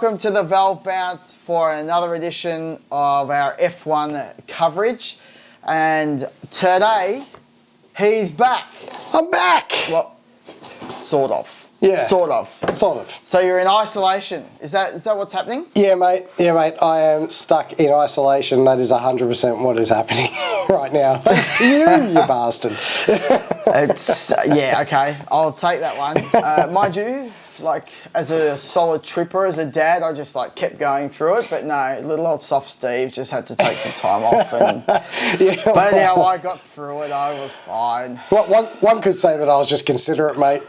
welcome to the Valve Bounce for another edition of our F1 coverage. And today, he's back. I'm back! Well, sort of. Yeah. Sort of. Sort of. So you're in isolation. Is that what's happening? Yeah, mate. I am stuck in isolation. That is 100% what is happening right now. Thanks to you, you bastard. Yeah, okay. I'll take that one. Mind you, like, as a solid tripper, as a dad, I just, like, kept going through it. But no, little old soft Steve just had to take some time off. And, but anyhow, I got through it. I was fine. Well, one could say that I was just considerate, mate.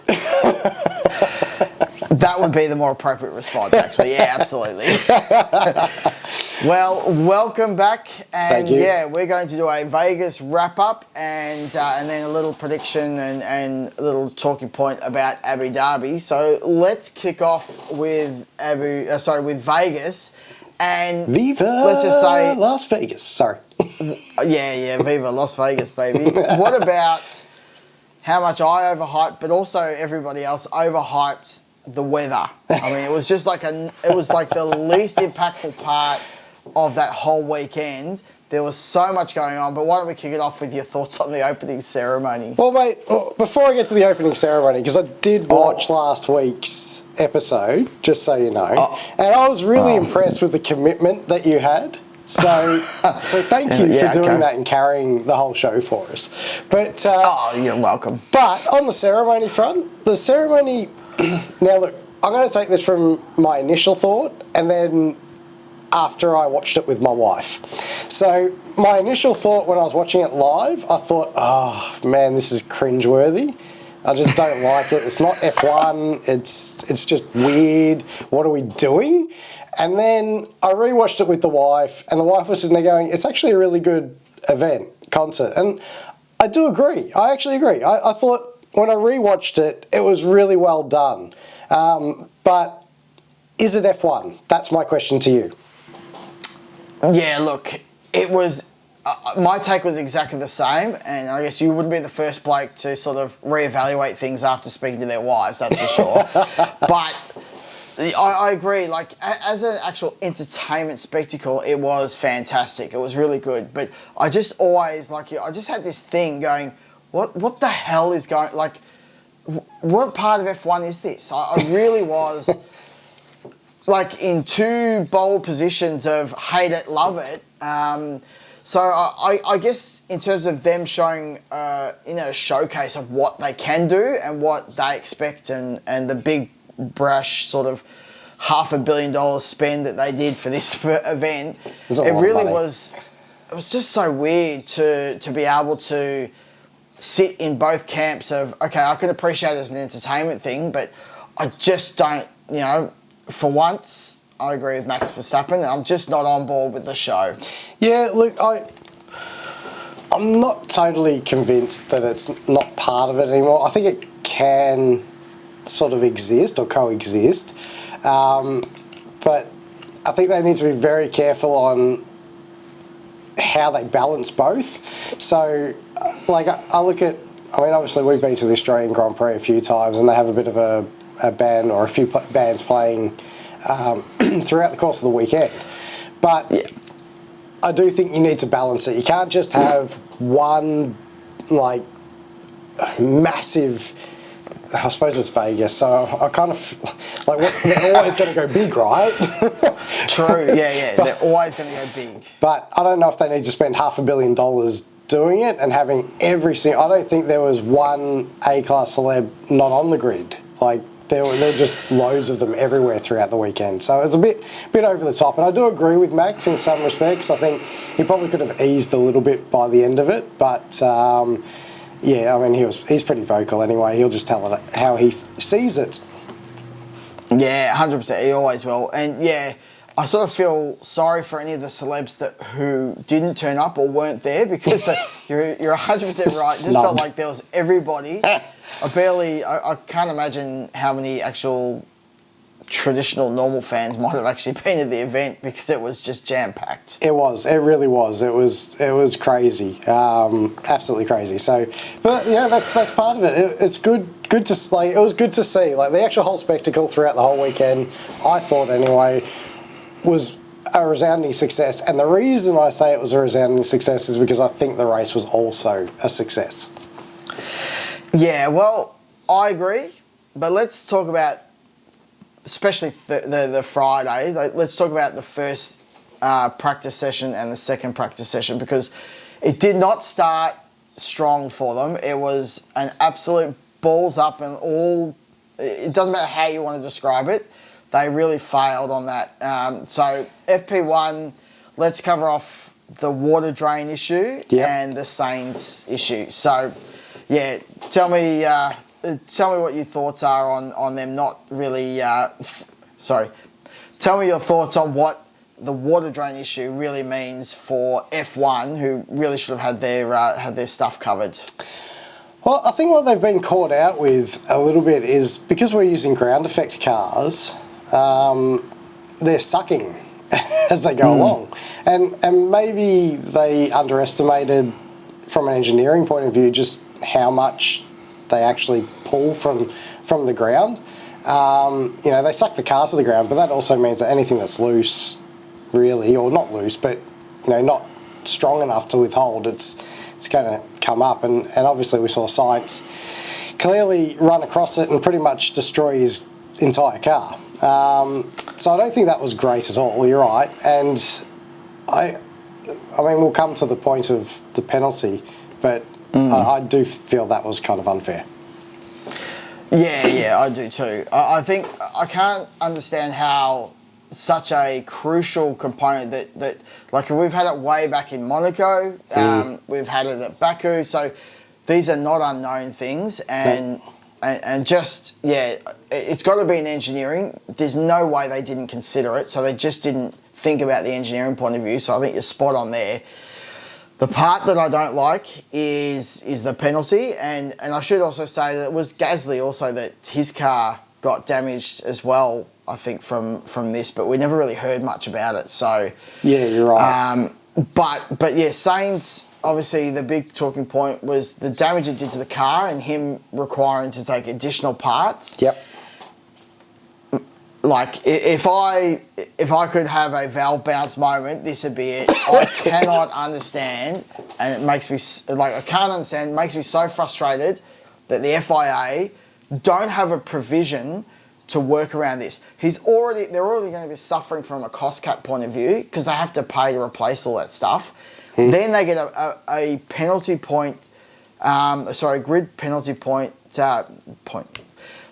That would be the more appropriate response, actually. Yeah, absolutely. Well, welcome back. And thank you. Yeah, we're going to do a Vegas wrap-up and then a little prediction and a little talking point about Abu Dhabi. So let's kick off with with Vegas. And Viva let's just say Las Vegas. Sorry. Yeah, Viva Las Vegas, baby. What about how much I overhyped, but also everybody else overhyped the weather? I mean, it was just like the least impactful part of that whole weekend. There was so much going on, but why don't we kick it off with your thoughts on the opening ceremony? Well, mate, before I get to the opening ceremony, because I did watch last week's episode, just so you know, and I was really impressed with the commitment that you had. So thank you for doing that and carrying the whole show for us. But you're welcome. But on the ceremony front, the ceremony. Now look, I'm going to take this from my initial thought, and then after I watched it with my wife. So my initial thought when I was watching it live, I thought, oh man, this is cringeworthy. I just don't like it. It's not F1. It's just weird. What are we doing? And then I rewatched it with the wife, and the wife was sitting there going, it's actually a really good concert. And I do agree. I actually agree. I thought when I rewatched it, it was really well done. But is it F1? That's my question to you. Yeah, look, it was... my take was exactly the same, and I guess you wouldn't be the first bloke to sort of reevaluate things after speaking to their wives, that's for sure. But I agree, like, as an actual entertainment spectacle, it was fantastic. It was really good. But I just always, I just had this thing going, what the hell is going... Like, what part of F1 is this? I really was... like in two bold positions of hate it, love it. So I guess in terms of them showing, a showcase of what they can do and what they expect and the big brash sort of $500 million spend that they did for this event, it really was just so weird to be able to sit in both camps of, okay, I can appreciate it as an entertainment thing, but I just don't, for once, I agree with Max Verstappen. I'm just not on board with the show. Yeah, look, I'm not totally convinced that it's not part of it anymore. I think it can sort of exist or coexist. But I think they need to be very careful on how they balance both. So, I look at... I mean, obviously, we've been to the Australian Grand Prix a few times, and they have a bit of a band or a few bands playing throughout the course of the weekend. But I do think you need to balance it. You can't just have one, massive... I suppose it's Vegas, so I kind of... they're always going to go big, right? True, yeah. They're always going to go big. But I don't know if they need to spend $500 million doing it and having every single... I don't think there was one A-class celeb not on the grid. There were just loads of them everywhere throughout the weekend. So it was a bit over the top. And I do agree with Max in some respects. I think he probably could have eased a little bit by the end of it. But, yeah, I mean, he's pretty vocal anyway. He'll just tell it how he sees it. Yeah, 100%. He always will. And, yeah, I sort of feel sorry for any of the celebs who didn't turn up or weren't there because you're 100% right. It just felt like there was everybody. I can't imagine how many actual traditional normal fans might have actually been at the event because it was just jam-packed. It was. It really was. It was crazy. Absolutely crazy. So, but that's part of it. It's good to it was good to see. Like, the actual whole spectacle throughout the whole weekend, I thought anyway, was a resounding success. And the reason I say it was a resounding success is because I think the race was also a success. Yeah, well, I agree. But let's talk about, especially the Friday, let's talk about the first practice session and the second practice session, because it did not start strong for them. It was an absolute balls up and all. It doesn't matter how you want to describe it. They really failed on that. So FP1, let's cover off the water drain issue and the Saints issue. So, yeah, tell me what your thoughts are on them not really. Tell me your thoughts on what the water drain issue really means for F1, who really should have had their stuff covered. Well, I think what they've been caught out with a little bit is because we're using ground effect cars, they're sucking as they go along. And maybe they underestimated, from an engineering point of view, just how much they actually pull from the ground. They suck the cars to the ground, but that also means that anything that's loose, really, or not loose, but not strong enough to withhold, it's going to come up. And obviously we saw Sainz clearly run across it and pretty much destroy his entire car. So I don't think that was great at all. You're right, and I mean, we'll come to the point of the penalty, but I do feel that was kind of unfair. Yeah, I do too. I think I can't understand how such a crucial component that like, we've had it way back in Monaco, we've had it at Baku, so these are not unknown things, and just, it's got to be in engineering. There's no way they didn't consider it, so they just didn't think about the engineering point of view, so I think you're spot on there. The part that I don't like is the penalty, and I should also say that it was Gasly also that his car got damaged as well, I think, from this, but we never really heard much about it. So yeah, you're right. But yeah, Sainz, obviously the big talking point was the damage it did to the car and him requiring to take additional parts. Yep. Like, if I could have a valve bounce moment, this would be it. I cannot understand, and it makes me, like, I can't understand, it makes me so frustrated that the FIA don't have a provision to work around this. They're already going to be suffering from a cost cap point of view because they have to pay to replace all that stuff. Then they get a penalty point, grid penalty point. They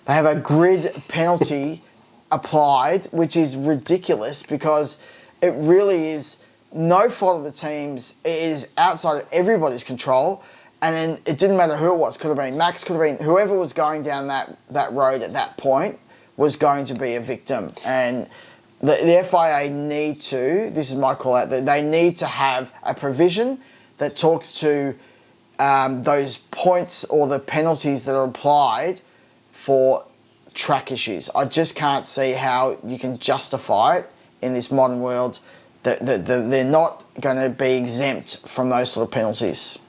have a grid penalty applied, which is ridiculous because it really is no fault of the teams. It is outside of everybody's control, and then it didn't matter who it was. Could have been Max, could have been whoever was going down that road at that point was going to be a victim. And the FIA need to, this is my call out, that they need to have a provision that talks to those points or the penalties that are applied for track issues. I just can't see how you can justify it in this modern world that they're not going to be exempt from those sort of penalties.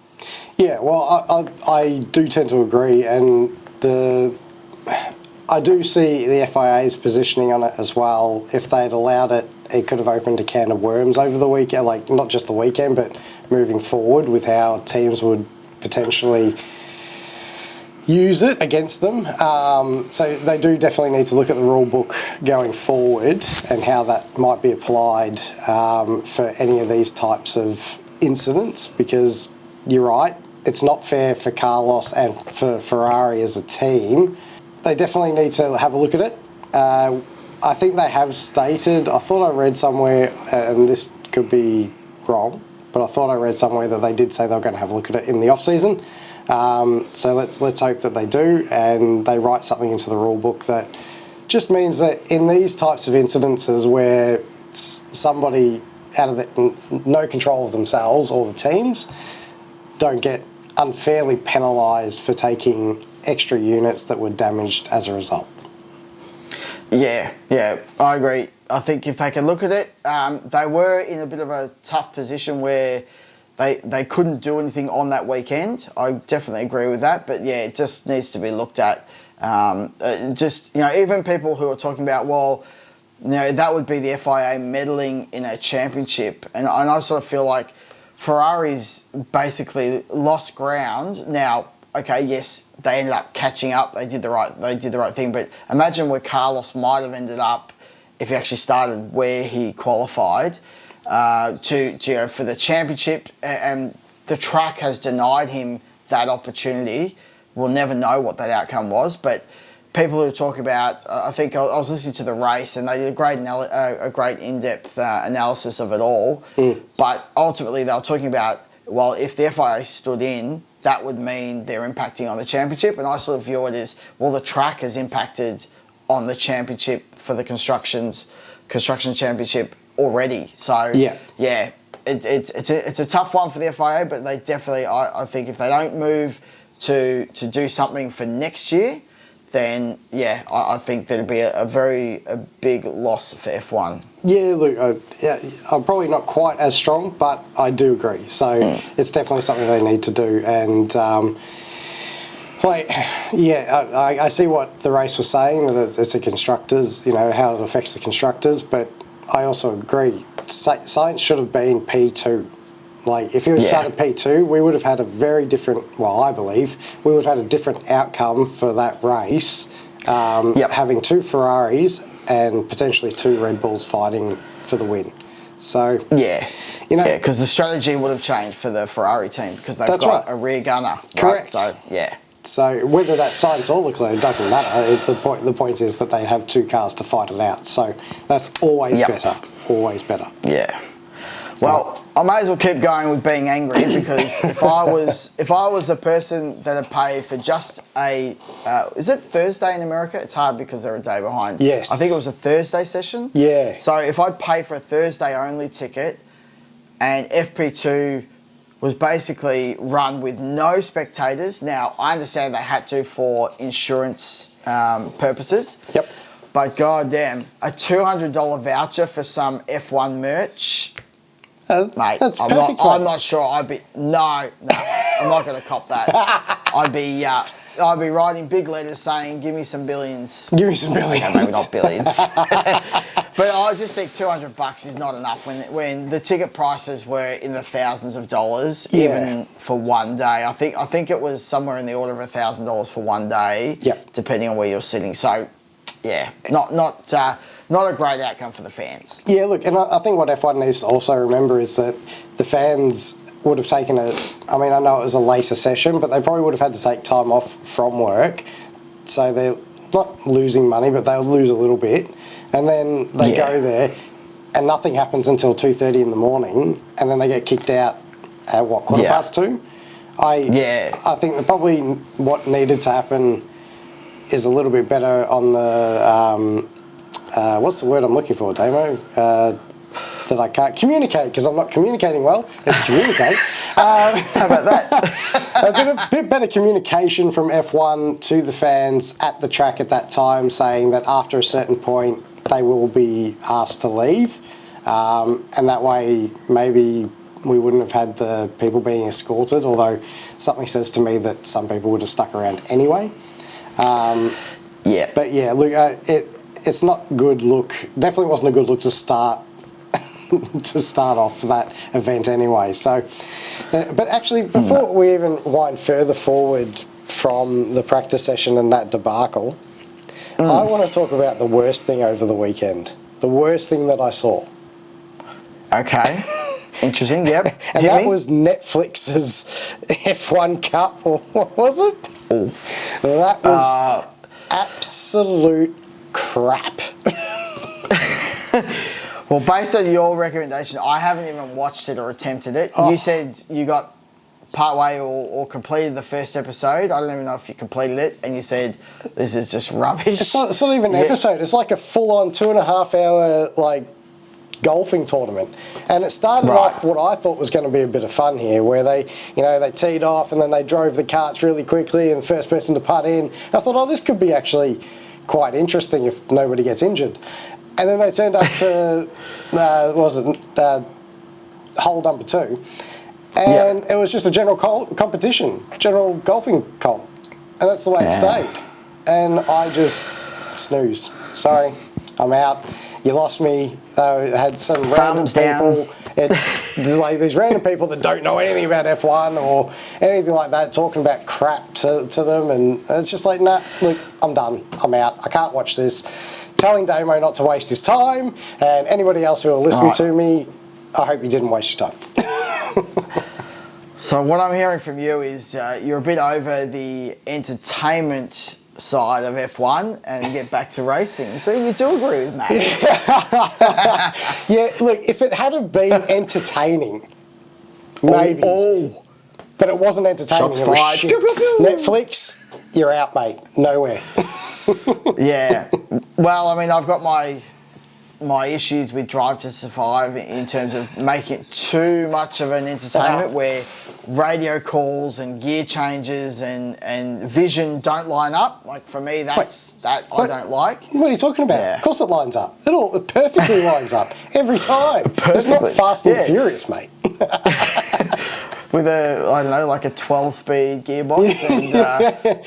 Yeah, well, I do tend to agree, and I do see the FIA's positioning on it as well. If they'd allowed it, it could have opened a can of worms over the weekend, like not just the weekend, but moving forward with how teams would potentially use it against them. So they do definitely need to look at the rule book going forward and how that might be applied for any of these types of incidents, because you're right, it's not fair for Carlos and for Ferrari as a team. They definitely need to have a look at it. I think they have stated, I thought I read somewhere, and this could be wrong, but I thought I read somewhere that they did say they were going to have a look at it in the off-season. So let's hope that they do, and they write something into the rule book that just means that in these types of incidences where somebody out of no control of themselves or the teams don't get unfairly penalised for taking extra units that were damaged as a result. Yeah, I agree. I think if they can look at it, they were in a bit of a tough position where they couldn't do anything on that weekend. I definitely agree with that, but yeah, it just needs to be looked at. Even people who are talking about, well, that would be the FIA meddling in a championship, and I sort of feel like Ferrari's basically lost ground now. Okay, yes, they ended up catching up. They did the right thing. But imagine where Carlos might have ended up if he actually started where he qualified for the championship, and the track has denied him that opportunity. We'll never know what that outcome was, but people who talk about, I think I was listening to the race, and they did a great in-depth analysis of it all. But ultimately, they were talking about, well, if the FIA stood in, that would mean they're impacting on the championship. And I sort of view it as, well, the track has impacted on the championship for the construction championship already. So yeah, it's a tough one for the FIA, but they definitely, I think if they don't move to do something for next year, then yeah, I think there'd be a big loss for F1. Yeah, look, I'm probably not quite as strong, but I do agree. So it's definitely something they need to do. And I see what the race was saying, that it's a constructors, how it affects the constructors, but I also agree. Sainz should have been P2. Like, if he was started P2, we would have had a very different, well, I believe, we would have had a different outcome for that race, having two Ferraris and potentially two Red Bulls fighting for the win. So, because the strategy would have changed for the Ferrari team because they've got a rear gunner. Correct. Right? So, yeah. So whether that's Sainz or Leclerc doesn't matter. The point is that they have two cars to fight it out. So that's always better. Always better. Yeah. Well, I may as well keep going with being angry because if I was a person that had paid for just is it Thursday in America? It's hard because they're a day behind. Yes. I think it was a Thursday session. Yeah. So if I'd paid for a Thursday only ticket and FP2 was basically run with no spectators. Now, I understand they had to for insurance purposes. Yep. But goddamn, a $200 voucher for some F1 merch. Mate, that's I'm perfect, I'm not sure. I'm not going to cop that. I'd be writing big letters saying, "Give me some billions." Give me some billions. Okay, maybe not billions. But I just think $200 is not enough when the ticket prices were in the thousands of dollars, even for one day. I think it was somewhere in the order of $1,000 for one day, depending on where you're sitting. So, yeah, not a great outcome for the fans. Yeah, look, and I think what F1 needs to also remember is that the fans would have taken I know it was a later session, but they probably would have had to take time off from work. So they're not losing money, but they'll lose a little bit. And then they go there and nothing happens until 2:30 in the morning, and then they get kicked out at what, 2:15? I think that probably what needed to happen is a little bit better on the what's the word I'm looking for, Damo? That I can't communicate because I'm not communicating well. Let's communicate. How about that? A bit better communication from F1 to the fans at the track at that time, saying that after a certain point they will be asked to leave, and that way maybe we wouldn't have had the people being escorted, although something says to me that some people would have stuck around anyway. But yeah, look, it's not good look. Definitely wasn't a good look to start off that event anyway. So, but actually, before we even wind further forward from the practice session and that debacle, I want to talk about the worst thing over the weekend. The worst thing that I saw. Okay. Interesting, yep. And that was Netflix's F1 Cup, or what was it? Ooh. That was absolute crap. Well, based on your recommendation, I haven't even watched it or attempted it. You said you got partway or completed the first episode. I don't even know if you completed it, and you said this is just rubbish. It's not even an episode. It's like a full-on 2.5 hour golfing tournament, and it started off what I thought was going to be a bit of fun here, where they teed off and then they drove the carts really quickly, and the first person to putt in. I thought, this could be actually quite interesting if nobody gets injured. And then they turned up to, hole number 2, and it was just a general competition, general golfing comp. And that's the way it stayed. And I just snoozed. Sorry, I'm out. You lost me. I had some random people. It's like these random people that don't know anything about F1 or anything like that talking about crap to them. And it's just like, nah, look, I'm done. I'm out. I can't watch this. Telling Damo not to waste his time, and anybody else who will listen to me, I hope you didn't waste your time. So what I'm hearing from you is you're a bit over the entertainment side of F1 and get back to racing. So you do agree with Max? Yeah, look, if it had been entertaining, maybe. But it wasn't entertaining. Shots it was fired. shit. Netflix, you're out, mate. Nowhere. Yeah. Well, I mean, I've got my issues with Drive to Survive in terms of making it too much of an entertainment where radio calls and gear changes and vision don't line up. Like, for me, I don't like. What are you talking about? Yeah. Of course it lines up. It perfectly lines up every time. Perfectly. It's not Fast and Furious, mate. With like a 12-speed gearbox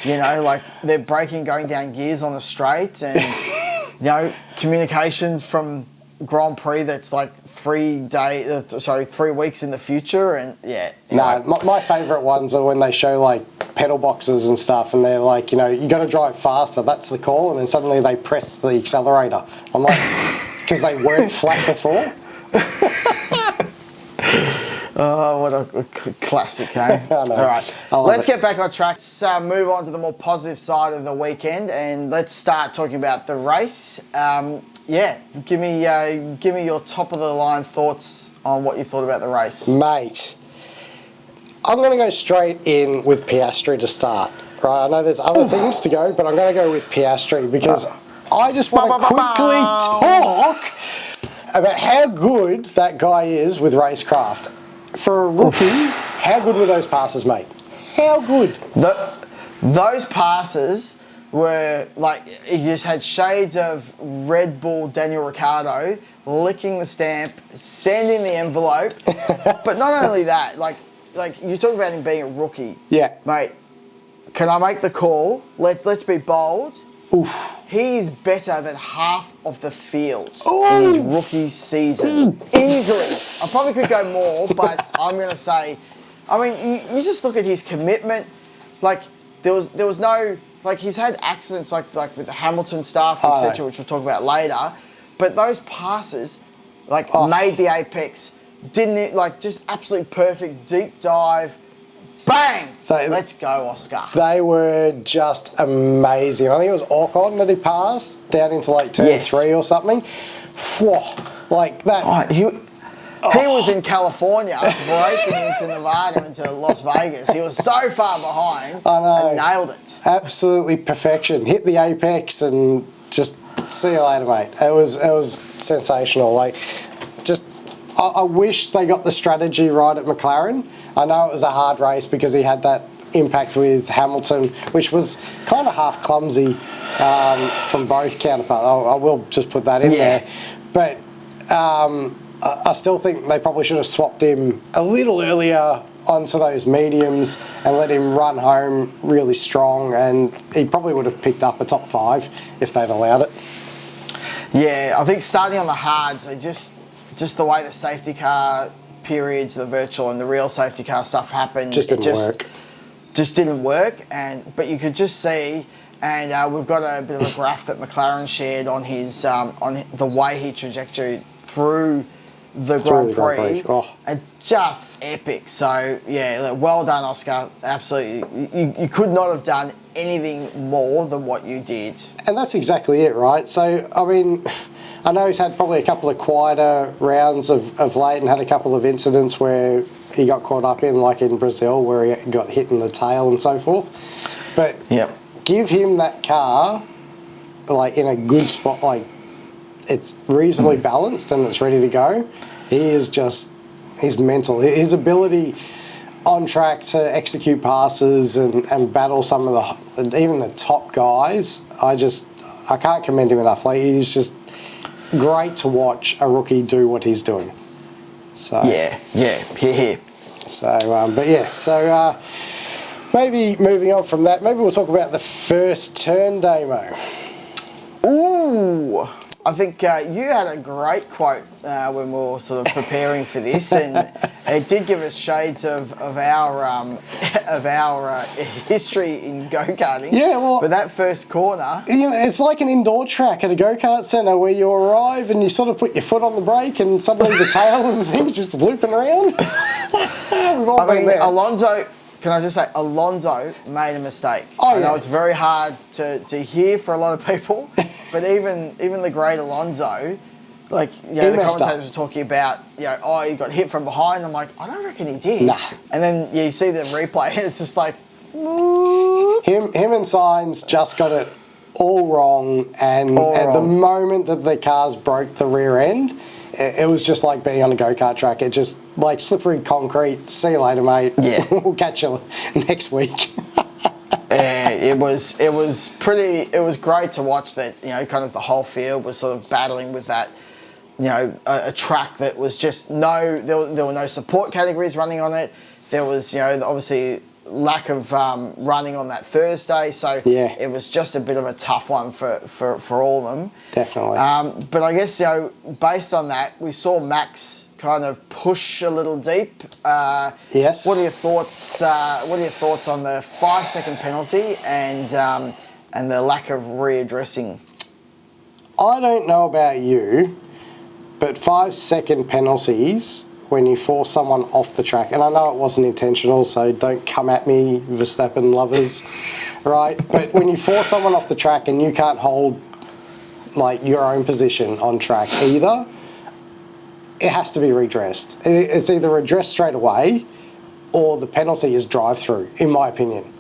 and, like they're going down gears on the straight and, communications from Grand Prix that's like 3 weeks in the future and, my favourite ones are when they show like pedal boxes and stuff and they're like, you got to drive faster, that's the call, and then suddenly they press the accelerator. I'm like, because they weren't flat before. Oh, what a classic, eh? All right, let's get back on track. Let's move on to the more positive side of the weekend, and let's start talking about the race. Give me your top of the line thoughts on what you thought about the race, mate. I'm going to go straight in with Piastri to start. Right, I know there's other things to go, but I'm going to go with Piastri because I just want to quickly talk about how good that guy is with racecraft. For a rookie, how good were those passes, mate? How good? Those passes were like, you just had shades of Red Bull Daniel Ricciardo licking the stamp, sending the envelope. But not only that, like you talk about him being a rookie. Yeah. Mate, can I make the call? Let's be bold. Oof. He is better than half of the field in his rookie season. Easily. I probably could go more, but I'm going to say, I mean, you just look at his commitment. Like, there was no, like, he's had accidents like with the Hamilton stuff, etc., which we'll talk about later. But those passes, made the apex, didn't it? Like, just absolutely perfect, deep dive. Bang! Let's go, Oscar. They were just amazing. I think it was Ocon that he passed down into like turn 3 or something. Whew, like that. He was in California breaking into Nevada into Las Vegas. He was so far behind. I know. And nailed it. Absolutely perfection. Hit the apex and just see you later, mate. It was sensational. Like, just I wish they got the strategy right at McLaren. I know it was a hard race because he had that impact with Hamilton, which was kind of half clumsy from both counterparts. I will just put that in there. But I still think they probably should have swapped him a little earlier onto those mediums and let him run home really strong, and he probably would have picked up a top 5 if they'd allowed it. Yeah, I think starting on the hards, they just the way the safety car periods, the virtual and the real safety car stuff happened. Just didn't work. But you could just see, and we've got a bit of a graph that McLaren shared on his on the way he trajectory through the Grand Prix. And just epic. So yeah, well done, Oscar. Absolutely, you could not have done anything more than what you did. And that's exactly it, right? So I mean, I know he's had probably a couple of quieter rounds of late and had a couple of incidents where he got caught up in, like in Brazil, where he got hit in the tail and so forth. But give him that car, like in a good spot, like it's reasonably balanced and it's ready to go. He is just, he's mental. His ability, on track to execute passes and battle some of even the top guys. I can't commend him enough. Like, he's just great to watch a rookie do what he's doing. So here. So, but yeah, so maybe moving on from that, maybe we'll talk about the first turn, Damo. Ooh, I think you had a great quote when we were sort of preparing for this, and it did give us shades of our history in go-karting. Yeah, well, for that first corner. You know, it's like an indoor track at a go-kart centre where you arrive and you sort of put your foot on the brake and suddenly the tail of the thing's just looping around. We've all been there. Alonso, can I just say, Alonso made a mistake. Oh, I know yeah. it's very hard to hear for a lot of people, but even the great Alonso, like, you know, the commentators were talking about, you know, oh, he got hit from behind. I'm like, I don't reckon he did. Nah. And then you see the replay and it's just like, Him and Sainz just got it all wrong, and at the moment that the cars broke the rear end, it was just like being on a go-kart track. It just, like, slippery concrete. See you later, mate. Yeah. We'll catch you next week. it was great to watch that, you know, kind of the whole field was sort of battling with that, you know, a track that was just there were no support categories running on it. There was, you know, obviously lack of running on that Thursday, so yeah, it was just a bit of a tough one for all of them. Definitely. But I guess, you know, based on that, we saw Max kind of push a little deep. Yes. What are your thoughts? What are your thoughts on the 5-second penalty and the lack of readdressing? I don't know about you, but 5-second penalties when you force someone off the track, and I know it wasn't intentional, so don't come at me, Verstappen lovers, right? But when you force someone off the track and you can't hold, like, your own position on track either, it has to be redressed. It's either addressed straight away or the penalty is drive-through, in my opinion,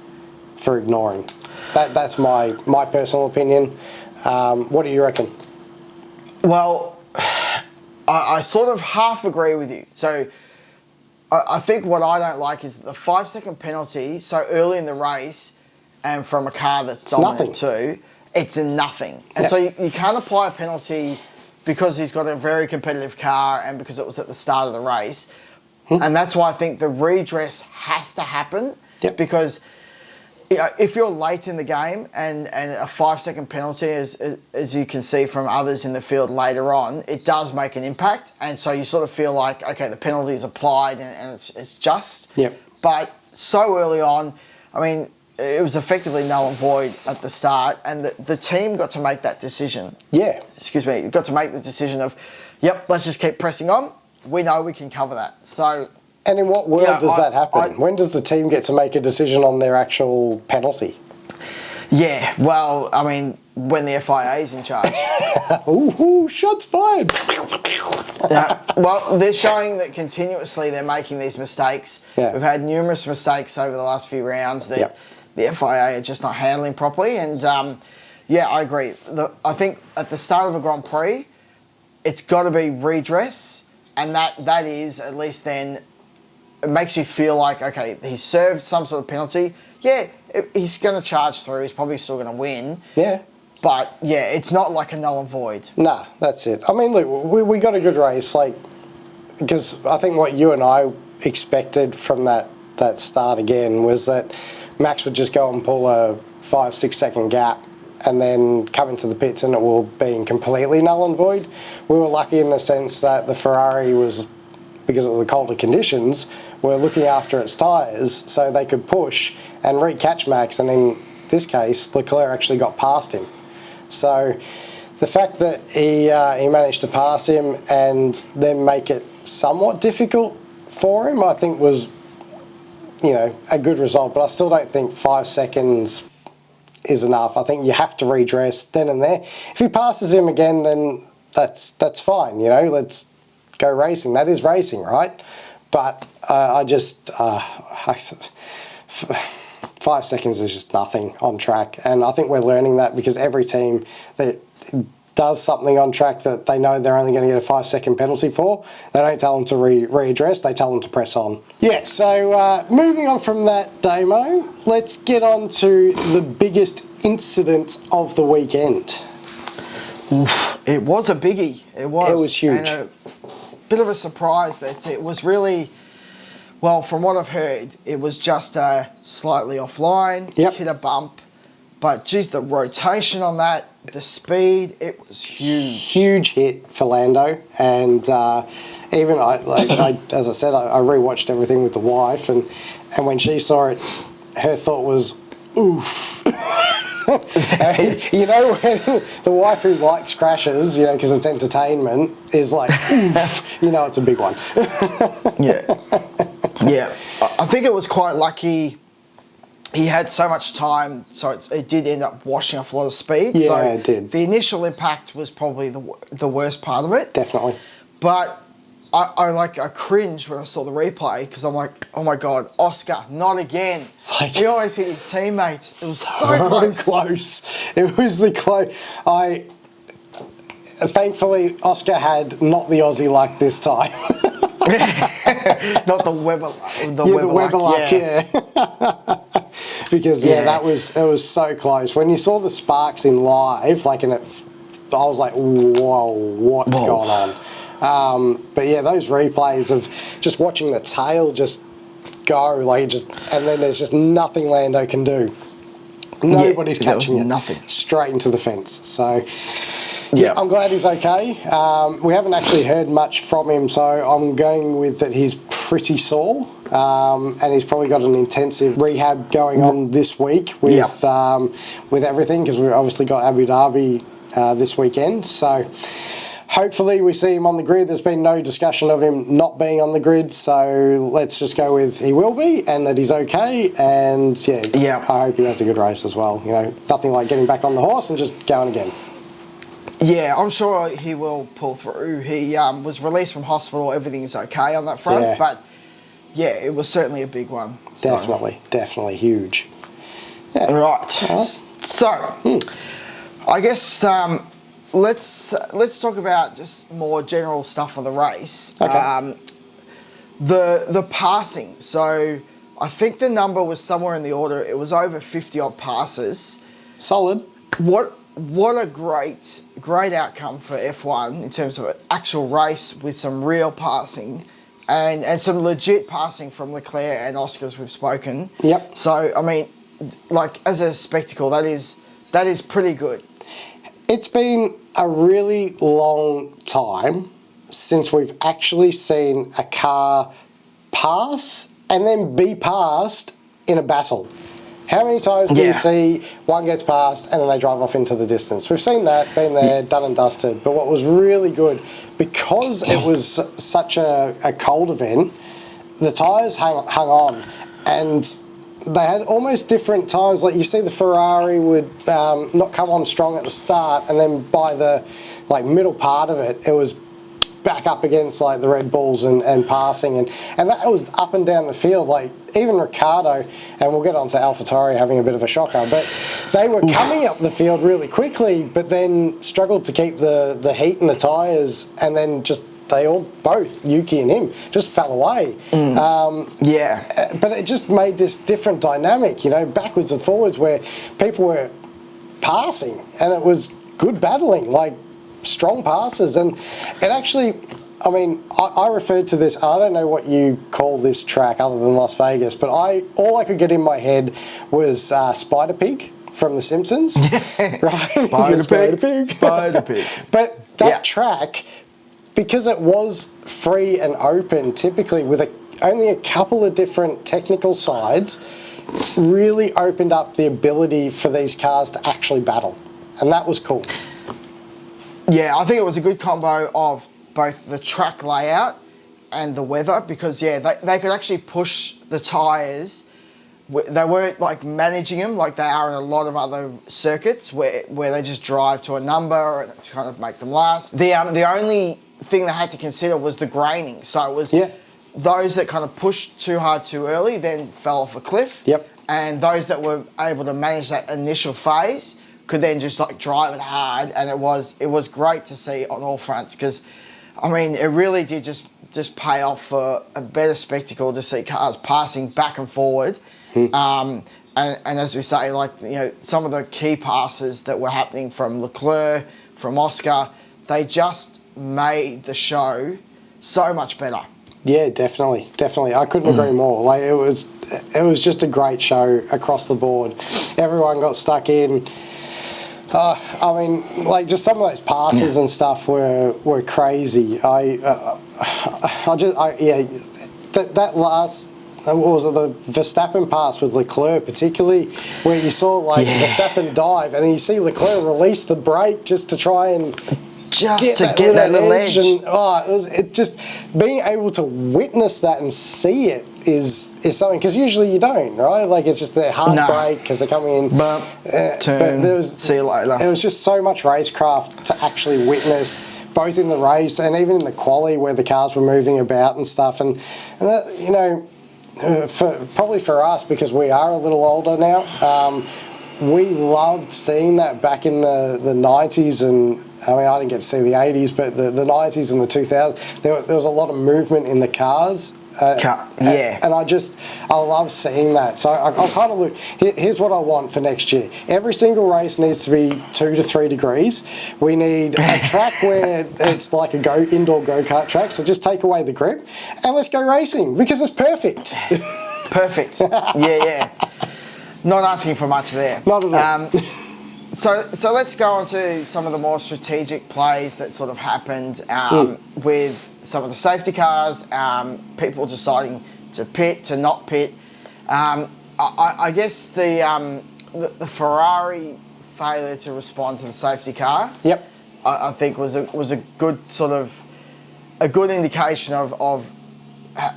for ignoring. That's my personal opinion. What do you reckon? Well, I sort of half agree with you. So I think what I don't like is the 5-second penalty so early in the race, and from a car that's dominant too, it's a nothing. And so you can't apply a penalty because he's got a very competitive car and because it was at the start of the race. And that's why I think the redress has to happen, because if you're late in the game and a 5-second penalty, as you can see from others in the field later on, it does make an impact. And so you sort of feel like, okay, the penalty is applied and it's just. Yep. But so early on, I mean, it was effectively null and void at the start, and the team got to make that decision. Yeah. Excuse me, got to make the decision of, yep, let's just keep pressing on. We know we can cover that. So. And in what world does that happen? When does the team get to make a decision on their actual penalty? Yeah, well, I mean, when the FIA is in charge. Ooh, shots fired. Well, they're showing that continuously they're making these mistakes. Yeah. We've had numerous mistakes over the last few rounds that the FIA are just not handling properly. And, yeah, I agree. I think at the start of a Grand Prix, it's got to be redress, and that is, at least then, it makes you feel like, okay, he served some sort of penalty. Yeah, he's going to charge through. He's probably still going to win. Yeah. But, yeah, it's not like a null and void. Nah, that's it. I mean, look, we got a good race, like, because I think what you and I expected from that start again was that Max would just go and pull a 5-6 second gap and then come into the pits and it will be completely null and void. We were lucky in the sense that the Ferrari was, because of the colder conditions, were looking after its tyres so they could push and re-catch Max, and in this case, Leclerc actually got past him. So the fact that he managed to pass him and then make it somewhat difficult for him, I think was, you know, a good result. But I still don't think 5 seconds is enough. I think you have to redress then and there. If he passes him again, then that's fine, you know, let's go racing. That is racing, right? But I just 5 seconds is just nothing on track, and I think we're learning that because every team that does something on track that they know they're only going to get a 5-second penalty for, they don't tell them to readdress, they tell them to press on. Yeah, so moving on from that, Damo, let's get on to the biggest incident of the weekend. Oof, it was a biggie. It was huge. And a bit of a surprise that it was really, well, from what I've heard, it was just slightly offline, hit a bump. But, geez, the rotation on that, the speed, it was huge. Huge hit for Lando. And even, as I said, I rewatched everything with the wife. And when she saw it, her thought was, oof. You know, when the wife who likes crashes, you know, because it's entertainment, is like, oof, you know, it's a big one. Yeah. I think it was quite lucky. He had so much time, so it did end up washing off a lot of speed. Yeah, so it did. The initial impact was probably the worst part of it. Definitely. But I cringed when I saw the replay because I'm like, oh my God, Oscar, not again. It's like, he always hit his teammate. It was so close. It was the close. Thankfully, Oscar had not the Aussie luck this time. Not the Weber, the Weber luck, yeah. Because it was so close. When you saw the sparks in live, I was like, whoa, what's going on? But yeah, those replays of just watching the tail just go, and then there's just nothing Lando can do. Nobody's catching it. Nothing. Straight into the fence. So. Yeah, I'm glad he's okay. We haven't actually heard much from him, so I'm going with that he's pretty sore, and he's probably got an intensive rehab going on this week with everything, because we've obviously got Abu Dhabi this weekend. So hopefully we see him on the grid. There's been no discussion of him not being on the grid, so let's just go with he will be and that he's okay. And I hope he has a good race as well. You know, nothing like getting back on the horse and just going again. Yeah, I'm sure he will pull through. He was released from hospital. Everything's okay on that front. But, yeah, it was certainly a big one. Definitely huge. Yeah. Right. So, I guess let's talk about just more general stuff on the race. Okay. The passing. So, I think the number was somewhere in the order, it was over 50-odd passes. Solid. What a great outcome for F1 in terms of an actual race with some real passing and some legit passing from Leclerc and Oscar, as we've spoken. Yep. So, I mean, like, as a spectacle, that is pretty good. It's been a really long time since we've actually seen a car pass and then be passed in a battle. How many times do you see one gets past and then they drive off into the distance? We've seen that, been there, done and dusted. But what was really good, because it was such a cold event, the tyres hung on. And they had almost different times. Like, you see the Ferrari would not come on strong at the start, and then by the middle part of it, it was back up against the Red Bulls and passing, and that was up and down the field. Like, even Ricciardo, and we'll get on to AlphaTauri having a bit of a shocker, but they were coming up the field really quickly, but then struggled to keep the heat in the tyres, and then both Yuki and him just fell away. But it just made this different dynamic, backwards and forwards, where people were passing, and it was good battling, strong passes. And it actually, I referred to this, I don't know what you call this track other than Las Vegas, but all I could get in my head was Spider Pig from The Simpsons. Right? Spider Pig. But that track, because it was free and open, typically with only a couple of different technical sides, really opened up the ability for these cars to actually battle. And that was cool. Yeah, I think it was a good combo of both the track layout and the weather, because, they could actually push the tyres. They weren't, managing them like they are in a lot of other circuits where they just drive to a number to kind of make them last. The only thing they had to consider was the graining. So it was those that kind of pushed too hard too early then fell off a cliff. Yep. And those that were able to manage that initial phase could then just like drive it hard, and it was great to see on all fronts because, I mean, it really did just pay off for a better spectacle to see cars passing back and forward. And as we say, like, you know, some of the key passes that were happening from Leclerc, from Oscar, they just made the show so much better. Yeah, definitely. I couldn't agree more. Like, it was just a great show across the board. Everyone got stuck in. I mean, like, just some of those passes and stuff were crazy. That last, what was it, the Verstappen pass with Leclerc particularly, where you saw like Verstappen dive and then you see Leclerc release the brake just to try and get that little edge. And, it just being able to witness that and see it is something, because usually you don't, right? Like, it's just their hard brake because they're coming in. Bump, turn, see you later. It was just so much racecraft to actually witness, both in the race and even in the quali where the cars were moving about and stuff. And that, you know, probably for us, because we are a little older now, we loved seeing that back in the 90s, and I mean, I didn't get to see the 80s, but the 90s and the 2000s, there was a lot of movement in the cars. And I love seeing that. So I'll kind of look, here's what I want for next year. Every single race needs to be 2 to 3 degrees. We need a track where it's like indoor go-kart track, so just take away the grip and let's go racing, because it's perfect. Perfect. Yeah. Not asking for much there. Not at all. So let's go on to some of the more strategic plays that sort of happened with some of the safety cars, people deciding to pit, to not pit. I guess the Ferrari failure to respond to the safety car, I think was a good sort of a good indication of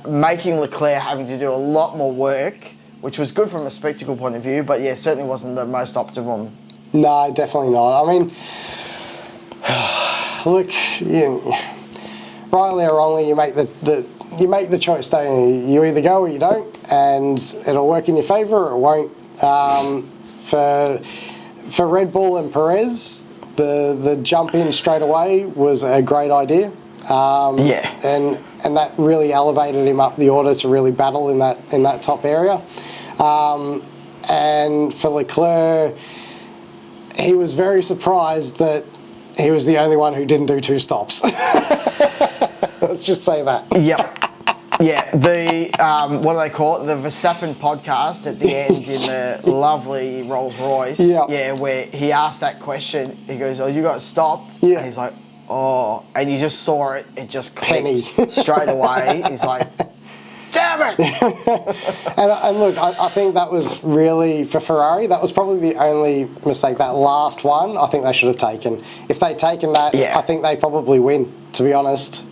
making Leclerc having to do a lot more work, which was good from a spectacle point of view, but yeah, certainly wasn't the most optimum. No, definitely not. I mean, look, rightly or wrongly, you make the choice, don't you? You either go or you don't, and it'll work in your favour or it won't. For Red Bull and Perez, the jump in straight away was a great idea. And that really elevated him up the order to really battle in that top area. And for Leclerc, he was very surprised that he was the only one who didn't do 2 stops. Let's just say that. Yep. Yeah, what do they call it? The Verstappen podcast at the end in the lovely Rolls Royce. Yeah, where he asked that question. He goes, "Oh, you got stopped?" Yeah. And he's like, "Oh," and you just saw it. It just clicked straight away. He's like, "Damn it!" and look, I think that was really, for Ferrari, that was probably the only mistake. That last one, I think they should have taken. If they'd taken that, I think they probably win, to be honest.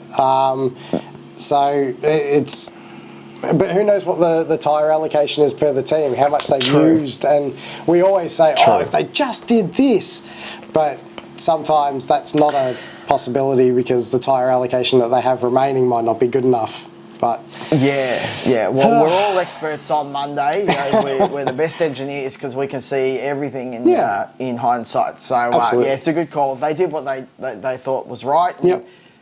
So it's, but who knows what the tyre allocation is per the team, how much they've used, and we always say, if they just did this, but sometimes that's not a possibility because the tyre allocation that they have remaining might not be good enough. But well, we're all experts on Monday. You know, we're the best engineers because we can see everything in hindsight. So it's a good call. They did what they thought was right.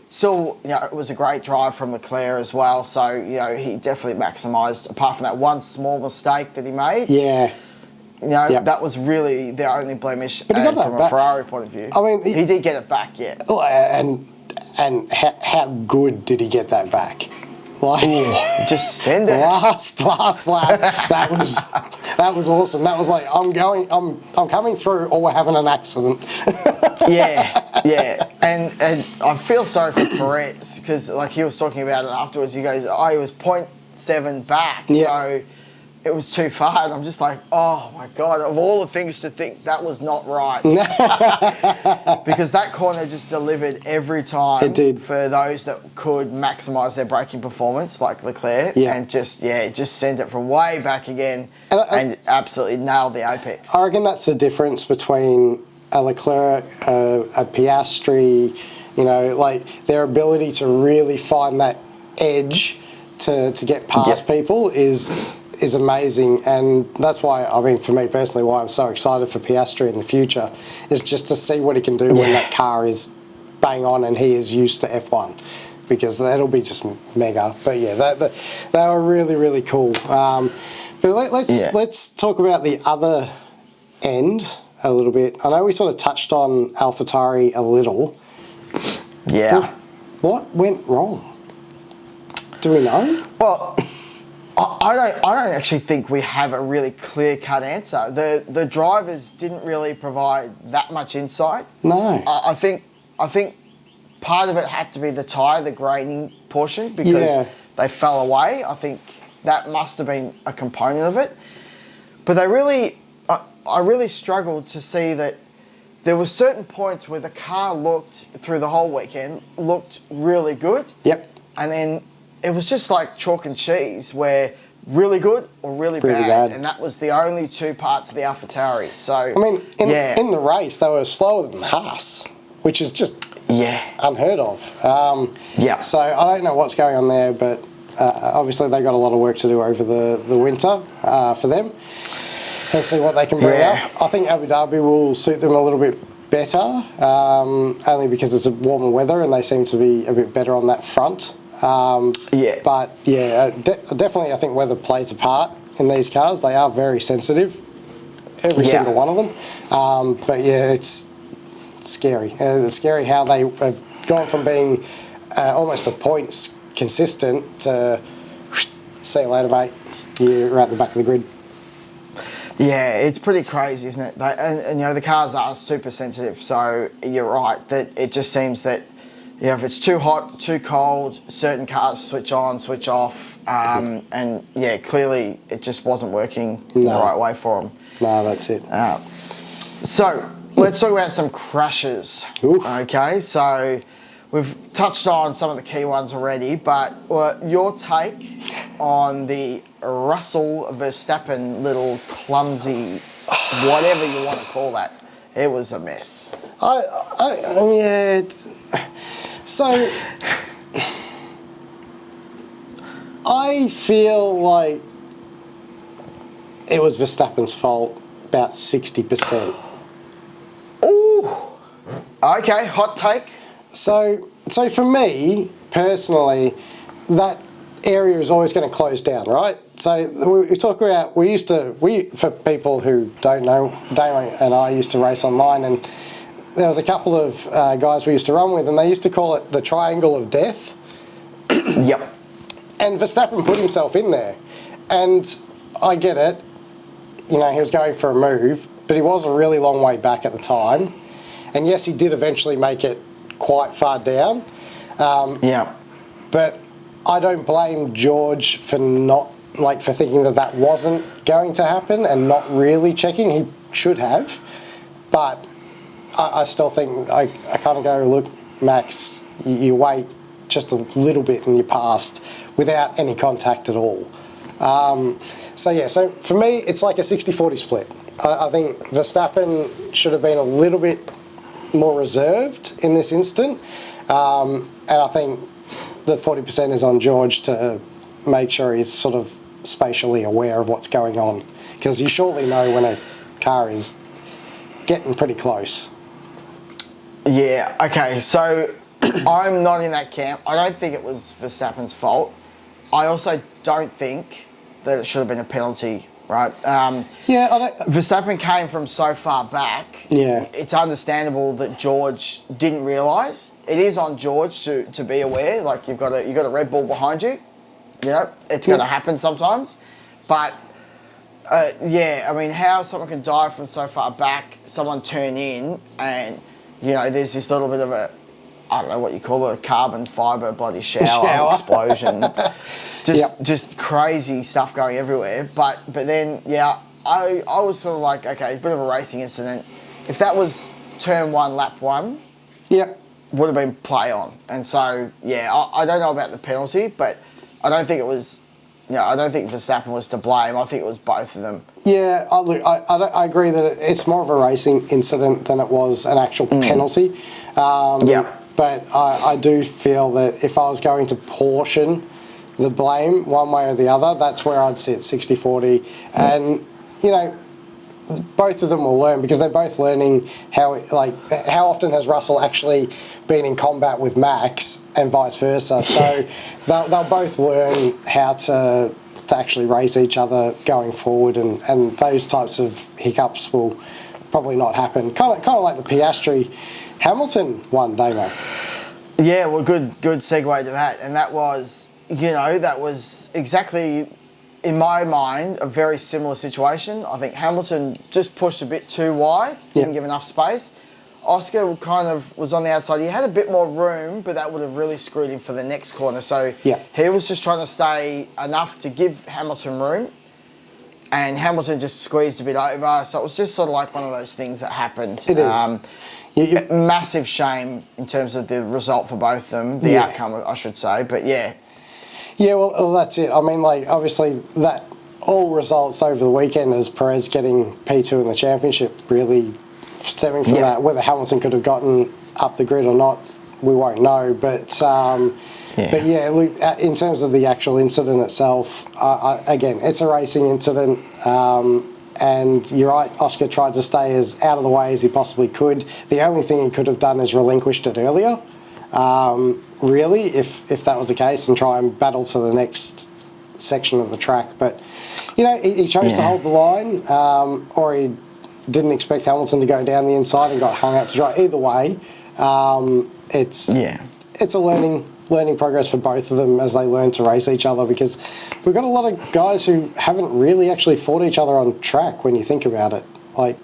Still, you know, it was a great drive from Leclerc as well. So, you know, he definitely maximised, apart from that one small mistake that he made. Yeah. You know, that was really the only blemish from a Ferrari point of view. I mean, he did get it back, And how good did he get that back? Like, just send it. Last lap. That was awesome. That was like, I'm coming through, or we're having an accident. And I feel sorry for Perez because, like, he was talking about it afterwards. He goes, he was 0.7 back, so it was too far. And I'm just like, oh my God, of all the things to think, that was not right. Because that corner just delivered every time. It did. For those that could maximise their braking performance, like Leclerc, and just sent it from way back again and absolutely nailed the apex. I reckon that's the difference between a Leclerc, a Piastri, you know, like their ability to really find that edge to get past people is is amazing, and that's why, I mean, for me personally, why I'm so excited for Piastri in the future is just to see what he can do when that car is bang on and he is used to F1, because that'll be just mega. But yeah, they were really, really cool. But let's talk about the other end a little bit. I know we sort of touched on AlphaTauri a little. Yeah. What went wrong? Do we know? Well, I don't actually think we have a really clear-cut answer. The drivers didn't really provide that much insight. No. I think part of it had to be the tyre, the grading portion, because they fell away. I think that must have been a component of it. But I really struggled to see that there were certain points where the car looked, through the whole weekend, looked really good. Yep. And then it was just like chalk and cheese, where really good or really bad. And that was the only two parts of the AlphaTauri. So, I mean, in the race, they were slower than Haas, which is just unheard of. So I don't know what's going on there, but obviously they got a lot of work to do over the winter for them, and see what they can bring up. I think Abu Dhabi will suit them a little bit better, only because it's warmer weather and they seem to be a bit better on that front. But yeah, definitely I think weather plays a part in these cars. They are very sensitive, every single one of them. But yeah, it's scary. It's scary how they have gone from being almost a points consistent to see you later, mate. You're at the back of the grid. Yeah, it's pretty crazy, isn't it? And you know, the cars are super sensitive, so you're right that it just seems that, you know, if it's too hot, too cold, certain cars switch on, switch off, and yeah, clearly it just wasn't working the right way for them. No, that's it. So let's talk about some crashes. Oof. Okay, so we've touched on some of the key ones already, but your take on the Russell Verstappen little clumsy, whatever you want to call that. It was a mess. Yeah. So I feel like it was Verstappen's fault about 60%. Ooh. Okay, hot take. So for me personally, that area is always going to close down, right? So we talk about, for people who don't know, Damo and I used to race online, and there was a couple of guys we used to run with, and they used to call it the triangle of death. Yep. And Verstappen put himself in there. And I get it, you know, he was going for a move, but he was a really long way back at the time. And yes, he did eventually make it quite far down. But I don't blame George for for thinking that wasn't going to happen and not really checking. He should have. But I still think I kind of go, look, Max, you wait just a little bit and you passed without any contact at all. So for me, it's like a 60-40 split. I think Verstappen should have been a little bit more reserved in this instant. And I think the 40% is on George to make sure he's sort of spatially aware of what's going on. Because you surely know when a car is getting pretty close. Yeah, okay, so I'm not in that camp. I don't think it was Verstappen's fault. I also don't think that it should have been a penalty, right? Verstappen came from so far back. Yeah. It's understandable that George didn't realise. It is on George to be aware. Like, you've got a Red Bull behind you. You know, it's going to happen sometimes. But, I mean, how someone can dive from so far back, someone turn in, and, you know, there's this little bit of a, I don't know what you call it, a carbon fibre bloody shower. Explosion. Just crazy stuff going everywhere. But then, I was sort of like, okay, it's a bit of a racing incident. If that was turn one, lap one, would have been play on. And so, I don't know about the penalty, but I don't think it was, I don't think Verstappen was to blame. I think it was both of them. Yeah, I agree that it's more of a racing incident than it was an actual penalty. But I do feel that if I was going to portion the blame one way or the other, that's where I'd sit 60-40. And, you know, both of them will learn because they're both learning how often has Russell actually been in combat with Max and vice versa. So they'll both learn how to actually race each other going forward, and those types of hiccups will probably not happen. Kind of like the Piastri Hamilton one, Damo. Yeah, well, good segue to that, and that was exactly, in my mind, a very similar situation. I think Hamilton just pushed a bit too wide, didn't give enough space. Oscar kind of was on the outside. He had a bit more room, but that would have really screwed him for the next corner. So he was just trying to stay enough to give Hamilton room, and Hamilton just squeezed a bit over. So it was just sort of like one of those things that happened. It is. Massive shame in terms of the result for both of them, the outcome, I should say. But yeah. Yeah, well, that's it. I mean, like, obviously, that all results over the weekend as Perez getting P2 in the championship really stemming from that. Whether Hamilton could have gotten up the grid or not, we won't know. But look, in terms of the actual incident itself, again, it's a racing incident. And you're right, Oscar tried to stay as out of the way as he possibly could. The only thing he could have done is relinquished it earlier, really, if that was the case, and try and battle to the next section of the track. But, you know, he chose to hold the line, or he didn't expect Hamilton to go down the inside and got hung out to dry. Either way, it's a learning progress for both of them as they learn to race each other, because we've got a lot of guys who haven't really actually fought each other on track when you think about it. I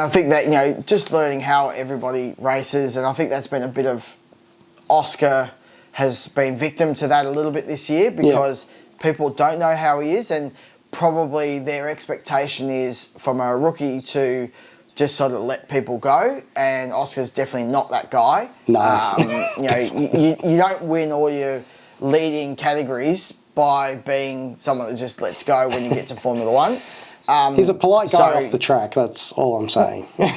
think that, you know, just learning how everybody races, and I think that's been a bit of Oscar has been victim to that a little bit this year, because people don't know how he is, and probably their expectation is from a rookie to just sort of let people go, and Oscar's definitely not that guy. No. You don't win all your leading categories by being someone that just lets go when you get to Formula One. He's a polite guy off the track, that's all I'm saying. He's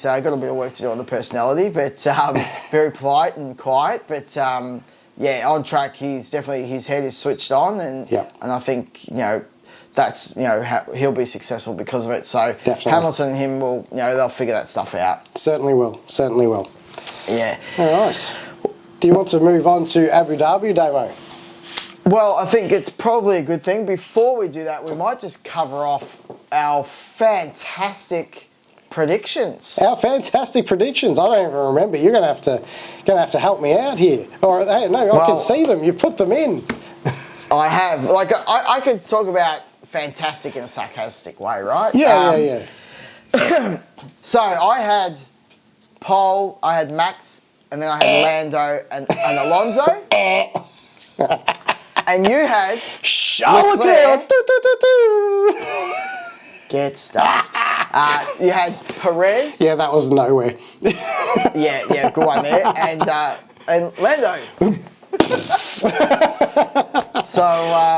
got a bit of work to do on the personality, but very polite and quiet. But on track, his head is switched on, and I think, you know, that's, you know, he'll be successful because of it. So definitely. Hamilton and him will, you know, they'll figure that stuff out. Certainly will. Yeah. All right. Do you want to move on to Abu Dhabi, Damo? Well, I think it's probably a good thing. Before we do that, we might just cover off our fantastic predictions. I don't even remember. You're gonna have to help me out here. Or hey, no, I can see them. You've put them in. I have. Like, I could talk about fantastic in a sarcastic way, right? Yeah. So I had Paul, I had Max, and then I had Lando and Alonso. And you had Charles Leclerc. Get stuffed. You had Perez. Yeah, that was nowhere. yeah, good one there. And Lando. So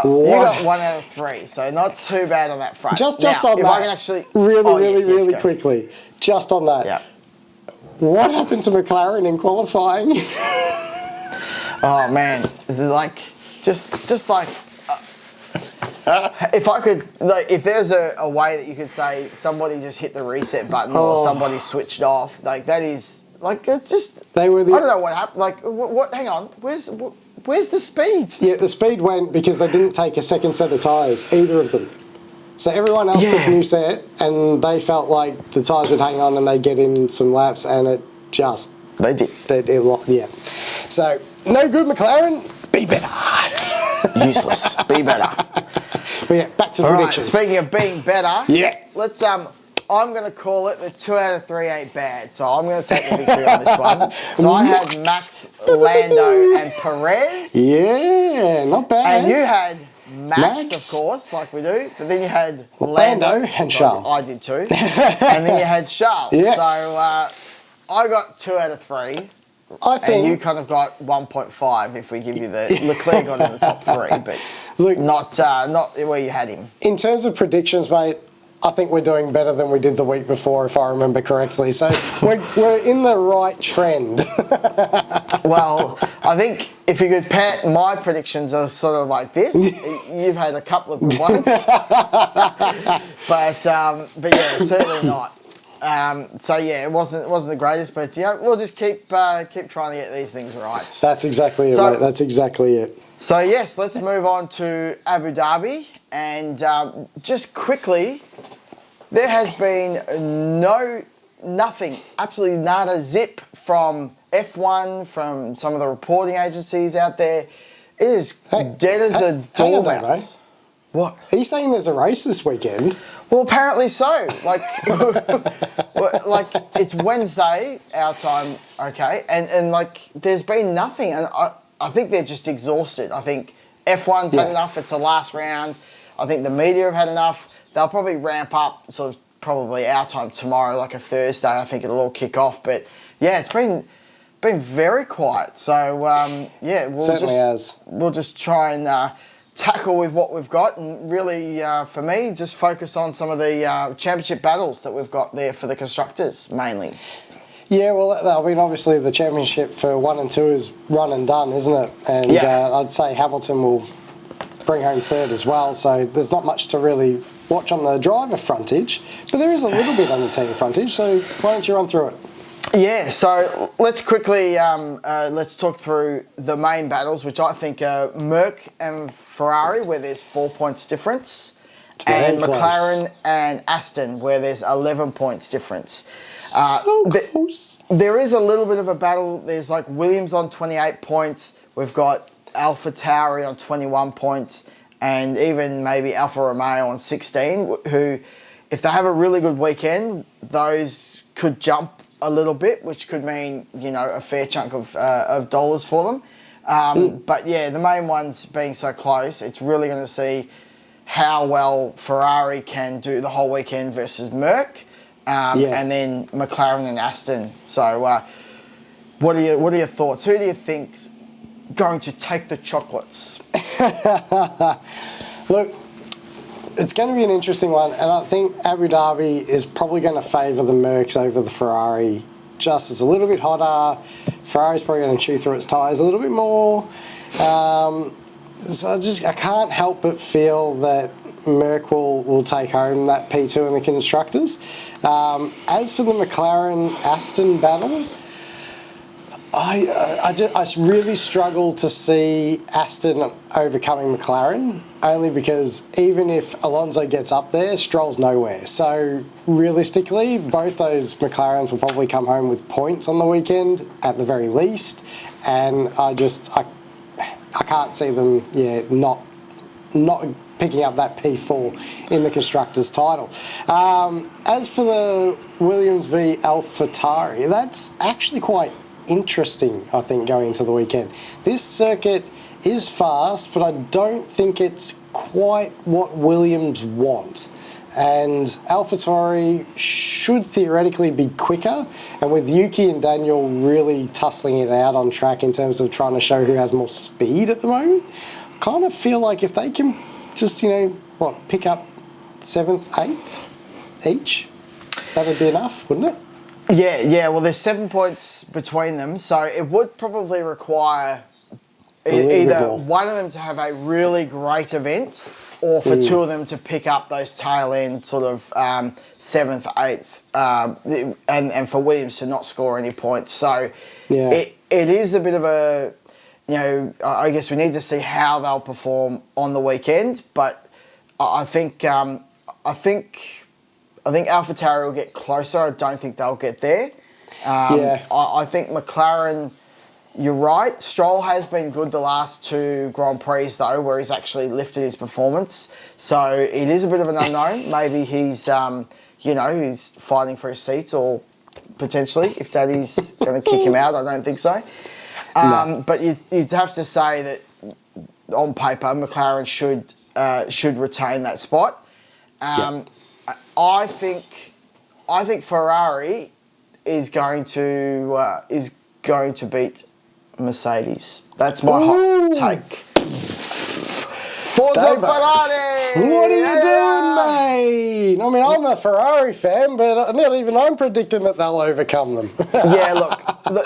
you got 1 out of 3, so not too bad on that front. Just now, on if that, I can actually really quickly, just on that. Yeah. What happened to McLaren in qualifying? Oh man, like just like if I could, like, if there's a way that you could say somebody just hit the reset button or somebody switched off, like that is like just they were. I don't know what happened. Like what? Hang on, where's the speed? Yeah, the speed went because they didn't take a second set of tyres, either of them. So everyone else took a new set, and they felt like the tyres would hang on and they'd get in some laps, and it just... They did. Yeah. So, no good, McLaren. Be better. Useless. Be better. But yeah, back to the predictions. Right, speaking of being better, let's... I'm going to call it the 2 out of 3 ain't bad. So I'm going to take the victory on this one. So I had Max, Lando, and Perez. Yeah, not bad. And you had Max, of course, like we do. But then you had Lando and Charles. I did too. And then you had Charles. Yes. So I got 2 out of 3. I think... And you kind of got 1.5 if we give you the... Leclerc got in the top 3, but not where you had him. In terms of predictions, mate, I think we're doing better than we did the week before, if I remember correctly. So we're in the right trend. Well, I think if you could pair, my predictions are sort of like this. You've had a couple of good ones, but yeah, certainly not. So yeah, it wasn't the greatest, but we'll just keep trying to get these things right. That's exactly it, mate. That's exactly it. So yes, let's move on to Abu Dhabi, and just quickly, there has been nothing, absolutely nada, zip from F1, from some of the reporting agencies out there. It is dead as a doormouse. What? Are you saying there's a race this weekend? Well, apparently so. Like it's Wednesday, our time, okay? And like, there's been nothing. And I think they're just exhausted. I think F1's had enough. It's the last round. I think the media have had enough. They'll probably ramp up sort of probably our time tomorrow, like a Thursday. I think it'll all kick off. But yeah, it's been very quiet. So we'll just try and tackle with what we've got, and really for me, just focus on some of the championship battles that we've got there for the constructors mainly. Yeah, well, I mean, obviously the championship for 1 and 2 is run and done, isn't it? And I'd say Hamilton will bring home third as well, so there's not much to really watch on the driver frontage, but there is a little bit on the team frontage, so why don't you run through it? Yeah, so let's quickly let's talk through the main battles, which I think are Merc and Ferrari, where there's 4 points difference, and McLaren and Aston, where there's 11 points difference. So close. There is a little bit of a battle. There's like Williams on 28 points. We've got AlphaTauri on 21 points, and even maybe Alfa Romeo on 16, who, if they have a really good weekend, those could jump a little bit, which could mean, a fair chunk of dollars for them. But yeah, the main ones being so close, it's really going to see how well Ferrari can do the whole weekend versus Merc, and then McLaren and Aston. So what are your thoughts? Who do you think's going to take the chocolates? Look, it's going to be an interesting one, and I think Abu Dhabi is probably going to favour the Mercs over the Ferrari. Just it's a little bit hotter. Ferrari's probably going to chew through its tyres a little bit more. So I can't help but feel that Merc will take home that P2 in the constructors. As for the McLaren-Aston battle, I really struggle to see Aston overcoming McLaren, only because even if Alonso gets up there, Stroll's nowhere. So realistically, both those McLarens will probably come home with points on the weekend at the very least, and I can't see them not picking up that P4 in the constructors' title. As for the Williams v AlphaTauri, that's actually quite interesting, I think, going into the weekend. This circuit is fast, but I don't think it's quite what Williams want. And AlphaTauri should theoretically be quicker, and with Yuki and Daniel really tussling it out on track in terms of trying to show who has more speed at the moment, I kind of feel like if they can just, pick up 7th, 8th each, that'd be enough, wouldn't it? Yeah. Well, there's 7 points between them, so it would probably require either one of them to have a really great event, or for two of them to pick up those tail end sort of 7th, 8th, and for Williams to not score any points. So it is a bit of a, I guess we need to see how they'll perform on the weekend, but I think AlphaTauri will get closer. I don't think they'll get there. I think McLaren, you're right. Stroll has been good the last 2 Grand Prix, though, where he's actually lifted his performance. So it is a bit of an unknown. Maybe he's, he's fighting for his seat, or potentially, if Daddy's going to kick him out. I don't think so. No. But you'd have to say that on paper, McLaren should retain that spot. I think Ferrari is going to beat Mercedes. That's my hot take. Forza Ferrari! What are you doing, Rain. I mean, I'm a Ferrari fan, but not even I'm predicting that they'll overcome them. Yeah, look,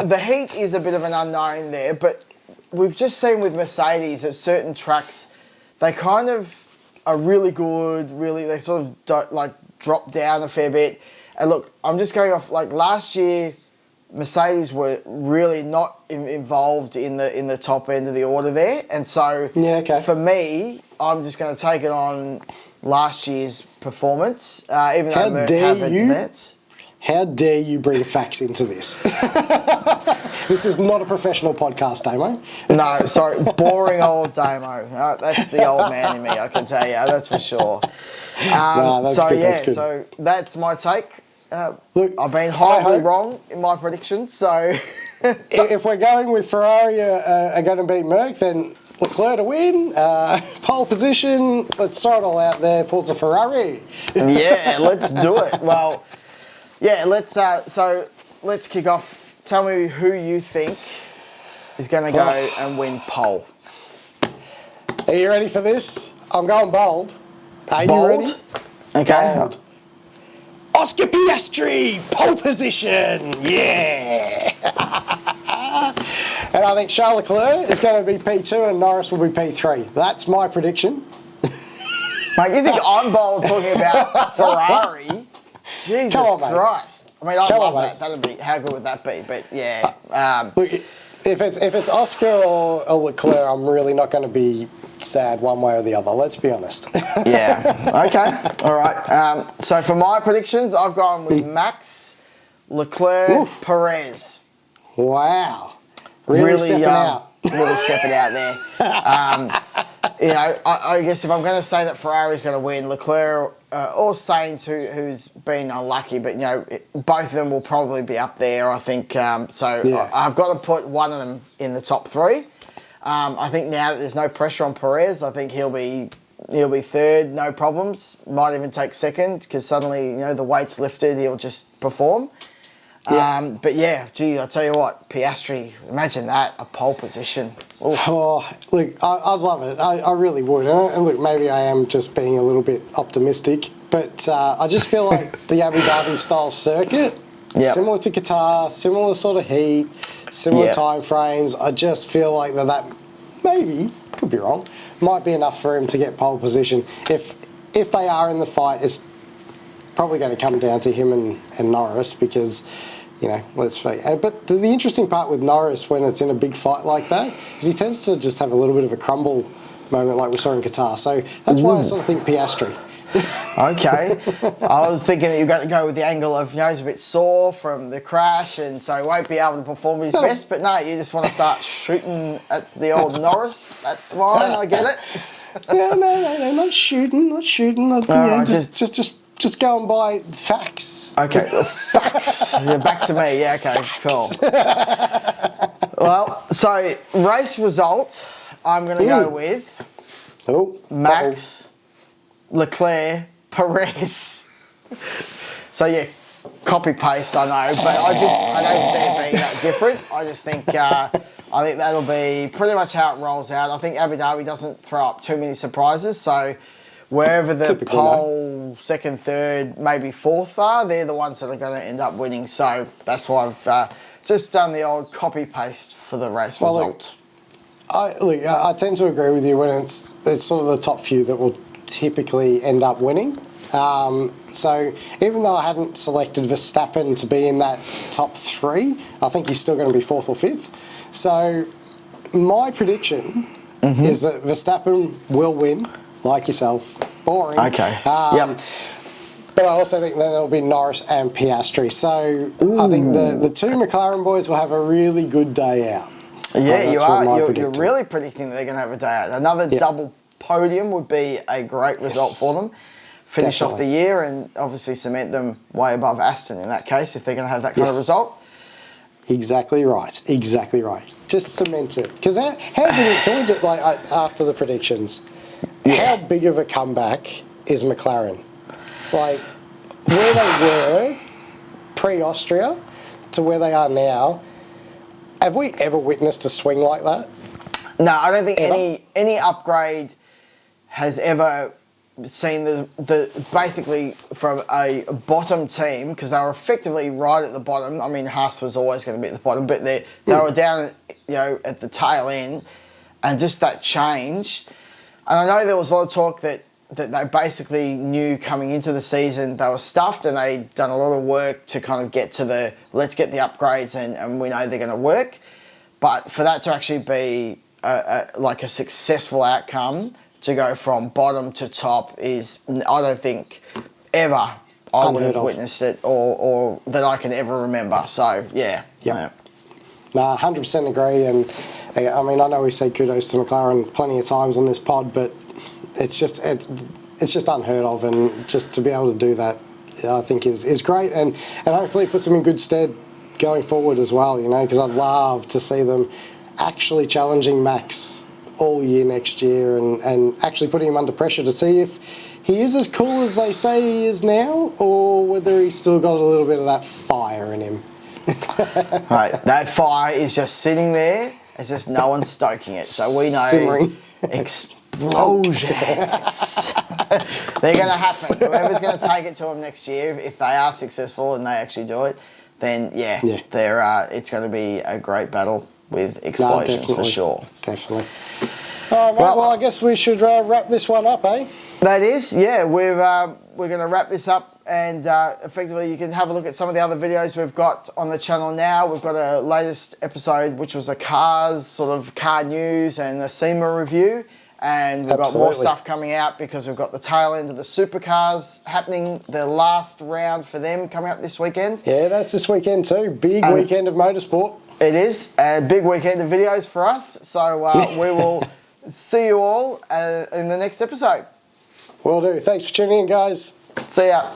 the heat is a bit of an unknown there, but we've just seen with Mercedes at certain tracks, they kind of are really good, they sort of don't, drop down a fair bit. And look, I'm just going off, last year, Mercedes were really not involved in the top end of the order there. And so for me, I'm just going to take it on last year's performance, even though Merc have advanced. How dare you bring facts into this? This is not a professional podcast, Damo. No, sorry, boring old Damo. That's the old man in me, I can tell you, that's for sure. That's good. So that's my take. Look, I've been horribly wrong in my predictions, so... If we're going with Ferrari are going to beat Merc, then Leclerc to win, pole position, let's throw it all out there for the Ferrari. Yeah, let's do it. Well, yeah, let's kick off. Tell me who you think is going to go and win pole. Are you ready for this? I'm going bold. Are Bold? you ready? Okay. Bold. Oscar Piastri, pole position, yeah. And I think Charles Leclerc is going to be P2 and Norris will be P3. That's my prediction. Mate, you think I'm bold talking about Ferrari? Jesus Christ. I mean, I love that. That'd be, how good would that be? But yeah. Look, if it's Oscar or Leclerc, I'm really not going to be sad one way or the other. Let's be honest. Yeah. Okay. All right. So for my predictions, I've gone with Max, Leclerc, Perez. Wow. Really stepping out. Really stepping out there. I guess if I'm going to say that Ferrari's going to win, Leclerc or Sainz, who's been unlucky, but both of them will probably be up there, I think. I've got to put one of them in the top three. I think now that there's no pressure on Perez, I think he'll be third, no problems. Might even take second because suddenly the weight's lifted, he'll just perform. Yeah. But yeah, gee, I tell you what, Piastri, imagine that, a pole position. Oof. Oh, look, I'd love it. I really would. And look, maybe I am just being a little bit optimistic, but I just feel like the Abu Dhabi style circuit, similar to Qatar, similar sort of heat, similar time frames. I just feel like that maybe, could be wrong, might be enough for him to get pole position. If they are in the fight, it's probably going to come down to him and Norris because, let's face it. But the interesting part with Norris when it's in a big fight like that is he tends to just have a little bit of a crumble moment like we saw in Qatar. So that's why I sort of think Piastri. Okay. I was thinking that you're going to go with the angle of, he's a bit sore from the crash and so he won't be able to perform his best. But no, you just want to start shooting at the old Norris. That's fine, I get it. No, not shooting. Just going by facts. Okay, facts. You're back to me. Yeah, okay, facts. Cool. Well, so race result, I'm going to go with Max, Leclerc, Perez. So yeah, copy paste. I know, but I don't see it being that different. I just think that'll be pretty much how it rolls out. I think Abu Dhabi doesn't throw up too many surprises, so. Wherever the pole, second, third, maybe fourth are, they're the ones that are going to end up winning. So that's why I've just done the old copy-paste for the race result. I tend to agree with you when it's sort of the top few that will typically end up winning. So even though I hadn't selected Verstappen to be in that top three, I think he's still going to be fourth or fifth. So my prediction is that Verstappen will win. Like yourself. Boring. Okay. Yep. But I also think that it'll be Norris and Piastri. So I think the two McLaren boys will have a really good day out. Yeah, you are. You're really predicting that they're going to have a day out. Another double podium would be a great result for them. Finish off the year and obviously cement them way above Aston in that case if they're going to have that kind of result. Exactly right. Just cement it. Because how big, can we just, after the predictions, how big of a comeback is McLaren? Like, where they were pre-Austria to where they are now, have we ever witnessed a swing like that? No, I don't think any upgrade has ever seen the basically from a bottom team, because they were effectively right at the bottom. I mean, Haas was always going to be at the bottom, but they were down, at the tail end, and just that change. And I know there was a lot of talk that they basically knew coming into the season they were stuffed, and they'd done a lot of work to kind of get to let's get the upgrades, and we know they're going to work. But for that to actually be like a successful outcome, to go from bottom to top, is, I don't think ever I would have witnessed it or that I can ever remember. So, yeah. Yep. Nah, 100% agree. And I mean, I know we say kudos to McLaren plenty of times on this pod, but it's just unheard of, and just to be able to do that, I think is great, and hopefully it puts them in good stead going forward as well, because I'd love to see them actually challenging Max all year next year, and actually putting him under pressure to see if he is as cool as they say he is now, or whether he's still got a little bit of that fire in him. Right, that fire is just sitting there. It's just no one's stoking it. So we know simmering. Explosions. They're going to happen. Whoever's going to take it to them next year, if they are successful and they actually do it, then it's going to be a great battle with explosions for sure. Definitely. All right, well, I guess we should wrap this one up, eh? That is, yeah. We're going to wrap this up, and effectively you can have a look at some of the other videos we've got on the channel now. We've got a latest episode which was a car news and a SEMA review, and we've got more stuff coming out because we've got the tail end of the supercars happening, the last round for them coming up this weekend. Yeah, that's this weekend too. Big weekend of motorsport. It is a big weekend of videos for us, so we will see you all in the next episode. Will do. Thanks for tuning in, guys. See ya.